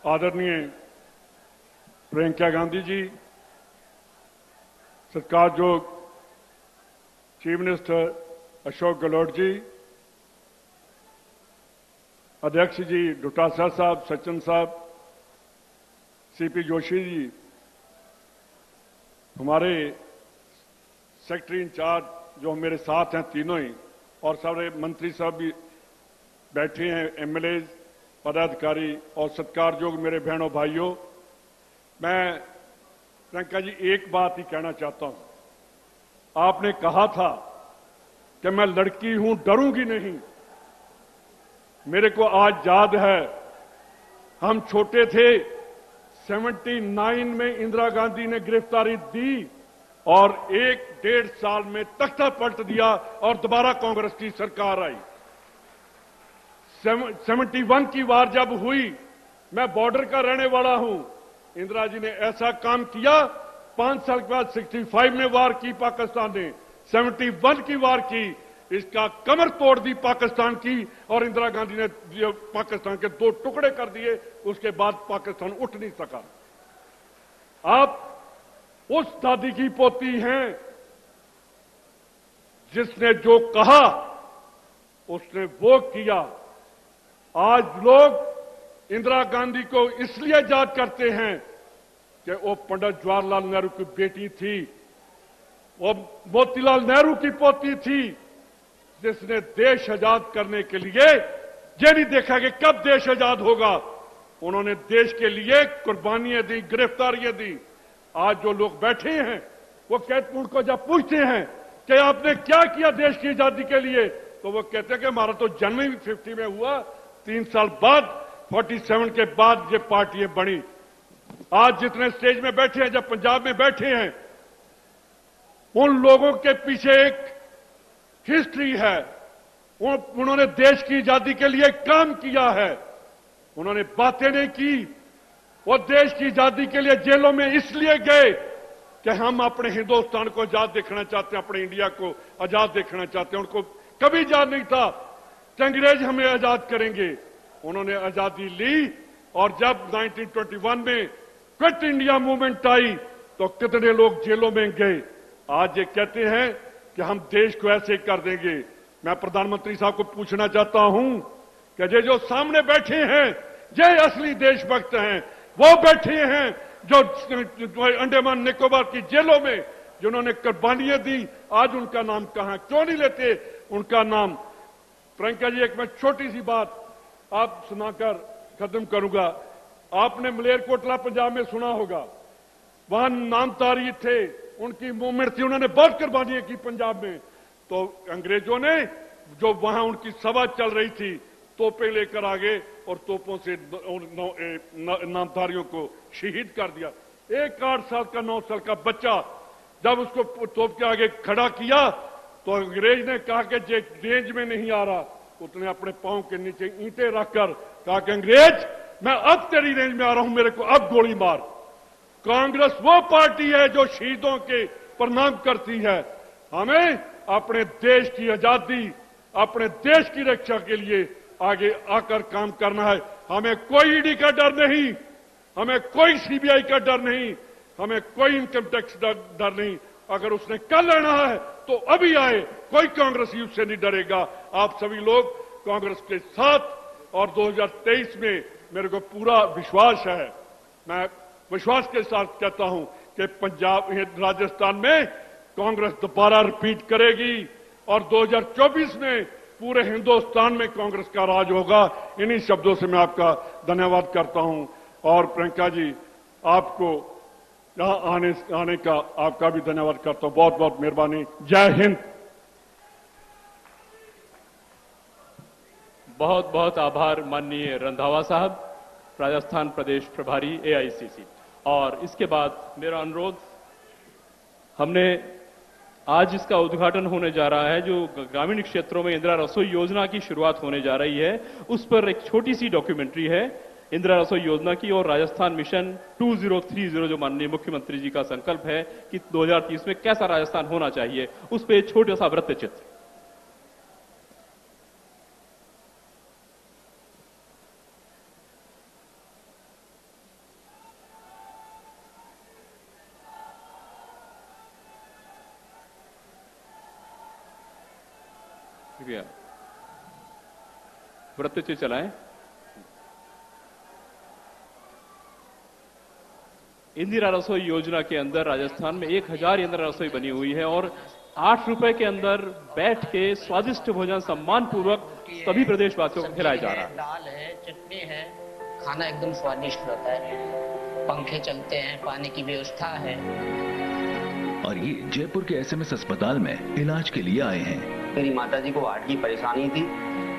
आदरणीय Priyanka Gandhi ji, सत्कारयोग chief minister Ashok Gehlot ji, अध्यक्ष जी डोटासरा साहब, सचिन साहब, सीपी जोशी जी, हमारे सेक्रेटरी इंचार्ज जो मेरे साथ हैं तीनों ही, और सारे मंत्री साहब भी बैठे हैं, एमएलए, पदाधिकारी और सत्कारयोग मेरे बहनों भाइयों, मैं प्रियंका जी एक बात ही कहना चाहता हूं। आपने कहा था कि मैं लड़की हूं, डरूंगी नहीं। मेरे को आज याद है, हम छोटे थे, 79 में इंदिरा गांधी ने गिरफ्तारी दी और 1-1.5 साल में तख्ता पलट दिया और दोबारा कांग्रेस की सरकार आई। 71 की वार जब हुई, मैं बॉर्डर का रहने वाला हूं, इंदिरा जी ने ऐसा काम किया। 5 साल के बाद 65 में वार की पाकिस्तान ने, 71 की वार की, इसका कमर तोड़ दी पाकिस्तान की, और इंदिरा गांधी ने पाकिस्तान के 2 टुकड़े कर दिए। उसके बाद पाकिस्तान उठ नहीं सका। आप उस दादी की पोती हैं जिसने जो कहा उसने वो किया। आज लोग इंदिरा गांधी को इसलिए याद करते हैं कि वो पंडित जवाहरलाल नेहरू की बेटी थी, वो मोतीलाल नेहरू की पोती थी, जिसने देश आजाद करने के लिए ये नहीं देखा कि कब देश आजाद होगा। उन्होंने देश के लिए कुर्बानियां दी, गिरफ्तारियां दी। आज जो लोग बैठे हैं वो कहते, उनको जब पूछते हैं कि आपने क्या किया देश की आजादी के लिए, तो वो कहते हैं कि हमारा तो जन्म ही 50 में हुआ, 3 साल बाद 47 के बाद ये पार्टियां बनी। आज जितने स्टेज में बैठे हैं, जब पंजाब में बैठे हैं, उन लोगों के पीछे एक हिस्ट्री है। उन्होंने देश की आजादी के लिए काम किया है, उन्होंने बातें नहीं की। वो देश की आजादी के लिए जेलों में इसलिए गए कि हम अपने हिंदुस्तान को आजाद देखना चाहते हैं, अपने इंडिया को आजाद देखना चाहते हैं। उनको कभी याद नहीं था कि अंग्रेज हमें आजाद करेंगे। उन्होंने आजादी ली, और जब 1921 में क्विट इंडिया मूवमेंट आई तो कितने लोग जेलों में गए। आज ये कहते हैं कि हम देश को ऐसे कर देंगे। मैं प्रधानमंत्री साहब को पूछना चाहता हूं कि ये जो सामने बैठे हैं, ये असली देशभक्त हैं। वो बैठे हैं जो अंडमान निकोबार की जेलों में जिन्होंने कुर्बानियां दी, आज उनका नाम कहां, क्यों नहीं लेते उनका नाम। प्रियंका जी, एक मैं छोटी सी बात आप सुनाकर खत्म करूंगा। आपने मलेरकोटला पंजाब में सुना होगा, वहां नामधारी थे, उनकी मूवमेंट थी, उन्होंने बहुत कुर्बानियां की पंजाब में। तो अंग्रेजों ने, जो वहां उनकी सभा चल रही थी, तोपें लेकर आ गए और तोपों से नामधारियों को शहीद कर दिया। एक 8 साल का 9 साल का बच्चा जब उसको तोप के आगे खड़ा किया तो अंग्रेज ने कहा कि जे रेंज में नहीं आ रहा, उसने अपने पांव के नीचे ईंटें रखकर कहा कि अंग्रेज, मैं अब तेरी रेंज में आ रहा हूं, मेरे को अब गोली मार। कांग्रेस वो पार्टी है जो शहीदों के प्रणाम करती है। हमें अपने देश की आजादी, अपने देश की रक्षा के लिए आगे आकर काम करना है। हमें कोई ईडी का डर नहीं, हमें कोई सीबीआई का डर नहीं, हमें कोई इनकम टैक्स डर नहीं। अगर उसने कल आना है तो अभी आए, कोई कांग्रेसी उससे नहीं डरेगा। आप सभी लोग कांग्रेस के साथ, और 2023 में मेरे को पूरा विश्वास है। मैं विश्वास के साथ कहता हूं कि पंजाब, राजस्थान में कांग्रेस दोबारा रिपीट करेगी, और 2024 में पूरे हिंदुस्तान में कांग्रेस का राज होगा। इन्हीं शब्दों से मैं आपका धन्यवाद करता हूं। और प्रियंका जी, आपको यहां आने का आपका भी धन्यवाद करता हूं। बहुत बहुत मेहरबानी। जय हिंद। बहुत बहुत आभार माननीय रंधावा साहब, राजस्थान प्रदेश प्रभारी एआईसीसी। और इसके बाद मेरा अनुरोध, हमने आज इसका उद्घाटन होने जा रहा है, जो ग्रामीण क्षेत्रों में इंदिरा रसोई योजना की शुरुआत होने जा रही है, उस पर एक छोटी सी डॉक्यूमेंट्री है इंदिरा रसोई योजना की और राजस्थान मिशन 2030, जो माननीय मुख्यमंत्री जी का संकल्प है कि 2030 में कैसा राजस्थान होना चाहिए, उस पर एक छोटा सा वृत्त चित्र। शुक्रिया। वृत्तचित्र चलाएं। इंदिरा रसोई योजना के अंदर राजस्थान में 1000 इंदिरा रसोई बनी हुई है और 8 रुपए के अंदर बैठ के स्वादिष्ट भोजन सम्मान पूर्वक सभी प्रदेशवासियों को खिलाया जा रहा है। दाल है, चटनी है, खाना एकदम स्वादिष्ट रहता है, पंखे चलते हैं, पानी की व्यवस्था है। और ये जयपुर के एसएमएस अस्पताल में इलाज के लिए आए हैं। मेरी माताजी को हार्ट की परेशानी थी,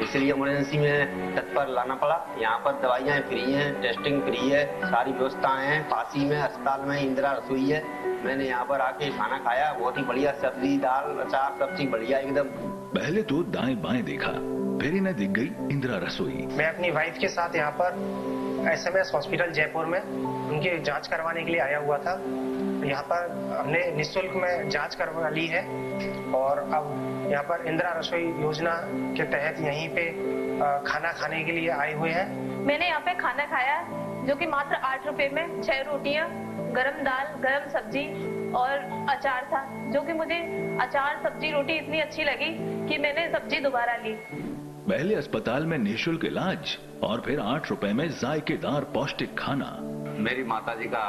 इसलिए इमरजेंसी में तत्पर लाना पड़ा। यहाँ पर दवाइयाँ फ्री हैं, टेस्टिंग फ्री है, सारी व्यवस्थाएं हैं। पासी में अस्पताल में इंदिरा रसोई है। मैंने यहाँ पर आके खाना खाया, बहुत ही बढ़िया, सब्जी दाल अचार सब चीज बढ़िया एकदम। पहले तो दाएं बाएं देखा, फिर इन्हें दिख गई इंदिरा रसोई। मैं अपनी वाइफ के साथ यहाँ पर एसएमएस हॉस्पिटल जयपुर में उनकी जांच करवाने के लिए आया हुआ था। यहाँ पर हमने निःशुल्क में जांच करवा ली है और अब यहाँ पर इंदिरा रसोई योजना के तहत यहीं पे खाना खाने के लिए आए हुए हैं। मैंने यहाँ पे खाना खाया जो कि मात्र 8 रुपए में 6 रोटियां, गरम दाल, गरम सब्जी और अचार था, जो कि मुझे अचार सब्जी रोटी इतनी अच्छी लगी कि मैंने सब्जी दोबारा ली। पहले अस्पताल में निःशुल्क इलाज और फिर 8 रुपए में जायकेदार पौष्टिक खाना। मेरी माताजी का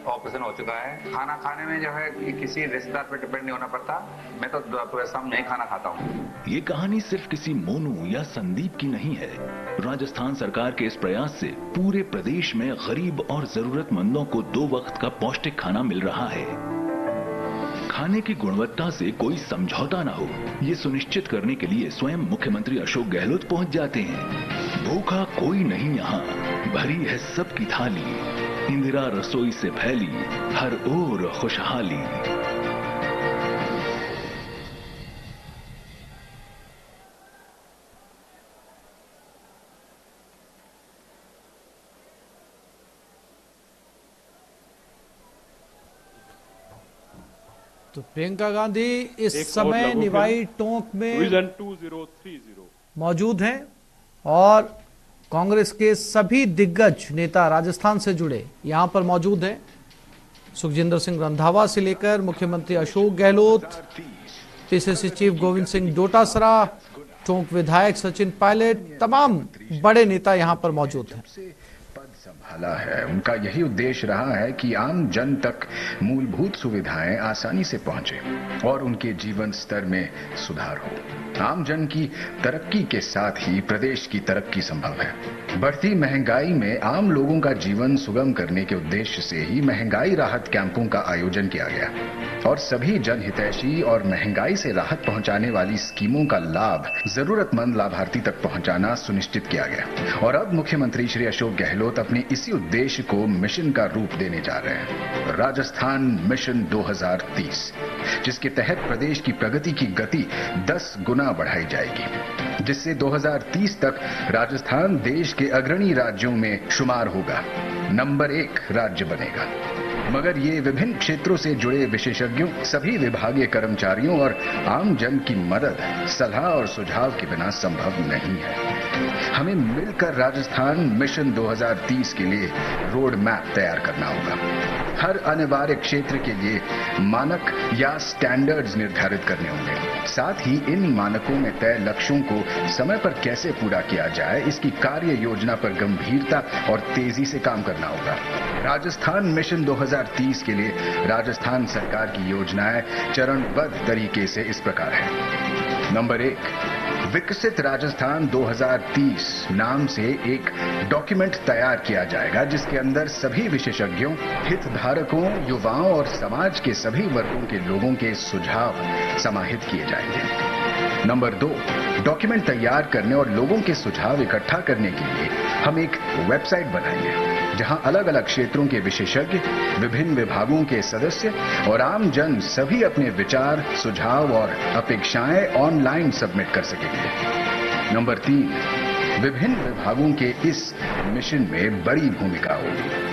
ऑपरेशन हो चुका है। खाना खाने में जो है कि किसी रिश्तेदार पे डिपेंड नहीं होना पड़ता। मैं तो पूरे सामने ही खाना खाता हूँ। ये कहानी सिर्फ किसी मोनू या संदीप की नहीं है। राजस्थान सरकार के इस प्रयास से पूरे प्रदेश में गरीब और जरूरतमंदों को 2 वक्त का पौष्टिक खाना मिल रहा है। खाने की गुणवत्ता से कोई समझौता ना हो, ये सुनिश्चित करने के लिए स्वयं मुख्यमंत्री अशोक गहलोत पहुंच जाते हैं। भूखा कोई नहीं यहाँ, भरी है सबकी थाली। इंदिरा रसोई से फैली हर ओर खुशहाली। तो प्रियंका गांधी इस समय निवाई टोंक में 2030 मौजूद हैं और कांग्रेस के सभी दिग्गज नेता राजस्थान से जुड़े यहां पर मौजूद हैं। सुखजिंदर सिंह रंधावा से लेकर मुख्यमंत्री अशोक गहलोत, पीसीसी चीफ गोविंद सिंह डोटासरा, टोंक विधायक सचिन पायलट, तमाम बड़े नेता यहां पर मौजूद हैं। संभाला है, उनका यही उद्देश्य रहा है कि आम जन तक मूलभूत सुविधाएं आसानी से पहुंचे और उनके जीवन स्तर में सुधार हो। आम जन की तरक्की के साथ ही प्रदेश की तरक्की संभव है। बढ़ती महंगाई में आम लोगों का जीवन सुगम करने के उद्देश्य से ही महंगाई राहत कैंपों का आयोजन किया गया और सभी जनहितैषी और महंगाई से राहत पहुंचाने वाली स्कीमों का लाभ जरूरतमंद लाभार्थी तक पहुंचाना सुनिश्चित किया गया। और अब मुख्यमंत्री श्री अशोक गहलोत अपने इसी उद्देश्य को मिशन का रूप देने जा रहे हैं, राजस्थान मिशन 2030, जिसके तहत प्रदेश की प्रगति की गति 10 गुना बढ़ाई जाएगी, जिससे 2030 तक राजस्थान देश के अग्रणी राज्यों में शुमार होगा, नंबर 1 राज्य बनेगा। मगर ये विभिन्न क्षेत्रों से जुड़े विशेषज्ञों, सभी विभागीय कर्मचारियों और आम जन की मदद, सलाह और सुझाव के बिना संभव नहीं है। हमें मिलकर राजस्थान मिशन 2030 के लिए रोड मैप तैयार करना होगा। हर अनिवार्य क्षेत्र के लिए मानक या स्टैंडर्ड्स निर्धारित करने होंगे। साथ ही इन मानकों में तय लक्ष्यों को समय पर कैसे पूरा किया जाए, इसकी कार्य योजना पर गंभीरता और तेजी से काम करना होगा। राजस्थान मिशन 2030 के लिए राजस्थान सरकार की योजनाएं चरणबद्ध तरीके से इस प्रकार है। नंबर 1, विकसित राजस्थान 2030 नाम से एक डॉक्यूमेंट तैयार किया जाएगा, जिसके अंदर सभी विशेषज्ञों, हितधारकों, युवाओं और समाज के सभी वर्गों के लोगों के सुझाव समाहित किए जाएंगे। नंबर 2, डॉक्यूमेंट तैयार करने और लोगों के सुझाव इकट्ठा करने के लिए हम एक वेबसाइट बनाएंगे, जहां अलग अलग क्षेत्रों के विशेषज्ञ, विभिन्न विभागों के सदस्य और आम जन सभी अपने विचार, सुझाव और अपेक्षाएं ऑनलाइन सबमिट कर सकेंगे। नंबर 3, विभिन्न विभागों के इस मिशन में बड़ी भूमिका होगी।